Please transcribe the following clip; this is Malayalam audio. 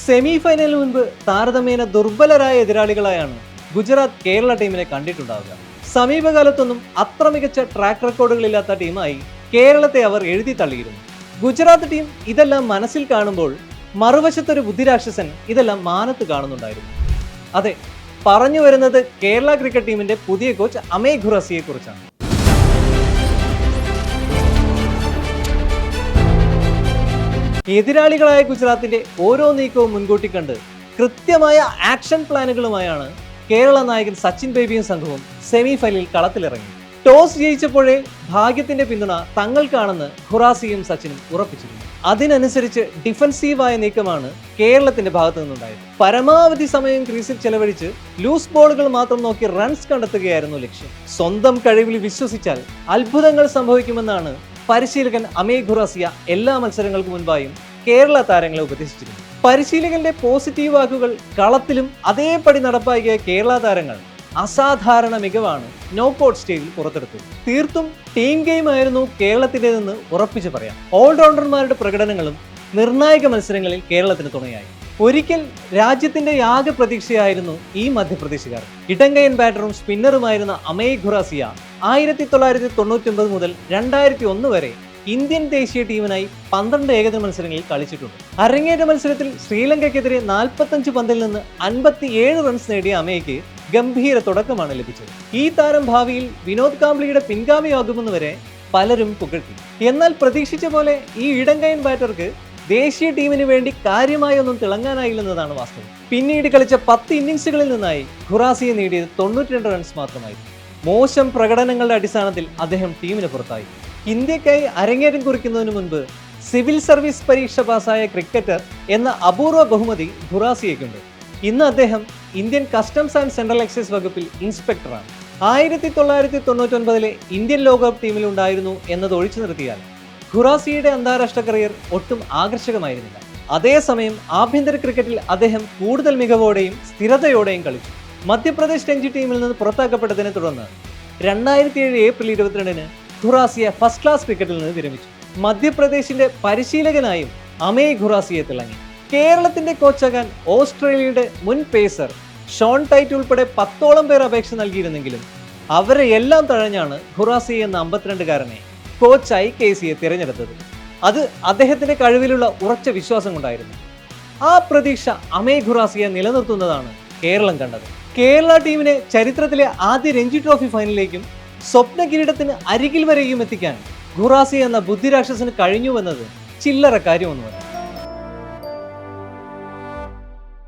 സെമി ഫൈനലിന് മുൻപ് താരതമ്യേന ദുർബലരായ എതിരാളികളായാണ് ഗുജറാത്ത് കേരള ടീമിനെ കണ്ടിട്ടുണ്ടാവുക. സമീപകാലത്തൊന്നും അത്ര മികച്ച ട്രാക്ക് റെക്കോർഡുകളില്ലാത്ത ടീമായി കേരളത്തെ അവർ എഴുതി തള്ളിയിരുന്നു. ഗുജറാത്ത് ടീം ഇതെല്ലാം മനസ്സിൽ കാണുമ്പോൾ മറുവശത്തൊരു ബുദ്ധിരാക്ഷസൻ ഇതെല്ലാം മാനത്ത് കാണുന്നുണ്ടായിരുന്നു. അതെ, പറഞ്ഞു വരുന്നത് കേരള ക്രിക്കറ്റ് ടീമിന്റെ പുതിയ കോച്ച് അമേയ് ഖുറാസിയെ കുറിച്ചാണ്. എതിരാളികളായ ഗുജറാത്തിന്റെ ഓരോ നീക്കവും മുൻകൂട്ടി കണ്ട് കൃത്യമായ ആക്ഷൻ പ്ലാനുകളുമായാണ് കേരള നായകൻ സച്ചിൻ ബേബിയും സംഘവും സെമി ഫൈനലിൽ കളത്തിലിറങ്ങി. ടോസ് ജയിച്ചപ്പോഴേ ഭാഗ്യത്തിന്റെ പിന്തുണ തങ്ങൾക്കാണെന്ന് ഖുറാസിയും സച്ചിനും ഉറപ്പിച്ചിരുന്നു. അതിനനുസരിച്ച് ഡിഫൻസീവായ നീക്കമാണ് കേരളത്തിന്റെ ഭാഗത്തു നിന്നുണ്ടായത്. പരമാവധി സമയം ക്രീസിൽ ചെലവഴിച്ച് ലൂസ് ബോളുകൾ മാത്രം നോക്കി റൺസ് കണ്ടെത്തുകയായിരുന്നു ലക്ഷ്യം. സ്വന്തം കഴിവിൽ വിശ്വസിച്ചാൽ അത്ഭുതങ്ങൾ സംഭവിക്കുമെന്നാണ് പരിശീലകൻ അമേയ് ഖുറാസിയ എല്ലാ മത്സരങ്ങൾക്ക് മുൻപായും കേരള താരങ്ങളെ ഉപദേശിച്ചിരുന്നു. പരിശീലകന്റെ പോസിറ്റീവ് വാക്കുകൾ കളത്തിലും അതേപടി നടപ്പാക്കിയ കേരള താരങ്ങൾ അസാധാരണ മികവാണ് നോക്കൌട്ട് സ്റ്റേജിൽ പുറത്തെടുത്തത്. തീർത്തും ടീം ഗെയിം ആയിരുന്നു കേരളത്തിൻ്റെതെന്ന് ഉറപ്പിച്ചു പറയാം. ഓൾറൗണ്ടർമാരുടെ പ്രകടനങ്ങളും നിർണായക മത്സരങ്ങളിൽ കേരളത്തിന് തുണയായി. ഒരിക്കൽ രാജ്യത്തിന്റെ ആകെ പ്രതീക്ഷയായിരുന്നു ഈ മധ്യപ്രദേശുകാർ. ഇടങ്കയൻ ബാറ്ററും സ്പിന്നറുമായിരുന്ന അമേയ് ഖുറാസിയ 1999 മുതൽ 2001 വരെ ഇന്ത്യൻ ദേശീയ ടീമിനായി 12 ഏകദിന മത്സരങ്ങളിൽ കളിച്ചിട്ടുണ്ട്. അരങ്ങേറ്റ മത്സരത്തിൽ ശ്രീലങ്കയ്ക്കെതിരെ 45 പന്തിൽ നിന്ന് 57 റൺസ് നേടിയ അമേയ്ക്ക് ഗംഭീര തുടക്കമാണ് ലഭിച്ചത്. ഈ താരം ഭാവിയിൽ വിനോദ് കാംബ്ലിയുടെ പിൻഗാമിയാകുമെന്ന് വരെ പലരും പുകഴ്ത്തി. എന്നാൽ പ്രതീക്ഷിച്ച പോലെ ഈ ഇടങ്കയൻ ബാറ്റർക്ക് ദേശീയ ടീമിന് വേണ്ടി കാര്യമായി ഒന്നും തിളങ്ങാനായില്ലെന്നതാണ് വാസ്തവം. പിന്നീട് കളിച്ച 10 ഇന്നിംഗ്സുകളിൽ നിന്നായി ഖുറാസിയെ നേടിയത് 92 റൺസ് മാത്രമായിരുന്നു. മോശം പ്രകടനങ്ങളുടെ അടിസ്ഥാനത്തിൽ അദ്ദേഹം ടീമിന് പുറത്തായി. ഇന്ത്യക്കായി അരങ്ങേറ്റം കുറിക്കുന്നതിന് മുൻപ് സിവിൽ സർവീസ് പരീക്ഷ പാസ്സായ ക്രിക്കറ്റർ എന്ന അപൂർവ ബഹുമതി ഖുറാസിയയ്ക്കുണ്ട്. ഇന്ന് അദ്ദേഹം Indian customs and central excise വകുപ്പിൽ ഇൻസ്പെക്ടറാണ്. 1999 ഇന്ത്യൻ ലോകകപ്പ് ടീമിൽ ഉണ്ടായിരുന്നു എന്നത് ഒഴിച്ചു നിർത്തിയാൽ ഖുറാസിയുടെ അന്താരാഷ്ട്ര കരിയർ ഒട്ടും ആകർഷകമായിരുന്നില്ല. അതേസമയം ആഭ്യന്തര ക്രിക്കറ്റിൽ അദ്ദേഹം കൂടുതൽ മികവോടെയും സ്ഥിരതയോടെയും കളിച്ചു. മധ്യപ്രദേശ് രഞ്ജി ടീമിൽ നിന്ന് പുറത്താക്കപ്പെട്ടതിനെ തുടർന്ന് 2007 ഏപ്രിൽ 22-ന് ഖുറാസിയ ഫസ്റ്റ് ക്ലാസ് ക്രിക്കറ്റിൽ നിന്ന് വിരമിച്ചു. മധ്യപ്രദേശിന്റെ പരിശീലകനായും അമേയ് ഖുറാസിയെ തിളങ്ങി. കേരളത്തിന്റെ കോച്ചാകാൻ ഓസ്ട്രേലിയയുടെ മുൻ പേസർ ഷോൺ ടൈറ്റ് ഉൾപ്പെടെ 10ഓളം പേർ അപേക്ഷ നൽകിയിരുന്നെങ്കിലും അവരെ എല്ലാം തഴഞ്ഞാണ് ഖുറാസി എന്ന 52-കാരനെ കോച്ചായി KCയെ തിരഞ്ഞെടുത്തത്. അത് അദ്ദേഹത്തിന്റെ കഴിവിലുള്ള ഉറച്ച വിശ്വാസം കൊണ്ടായിരുന്നു. ആ പ്രതീക്ഷ അമേയ് ഖുറാസിയെ നിലനിർത്തുന്നതാണ് കേരളം കണ്ടത്. കേരള ടീമിനെ ചരിത്രത്തിലെ ആദ്യ രഞ്ജി ട്രോഫി ഫൈനലിലേക്കും സ്വപ്ന കിരീടത്തിന് അരികിൽ വരെയും എത്തിക്കാൻ ഖുറാസി എന്ന ബുദ്ധിരാക്ഷസന് കഴിഞ്ഞുവെന്നത് ചില്ലറ കാര്യമൊന്നുമല്ല.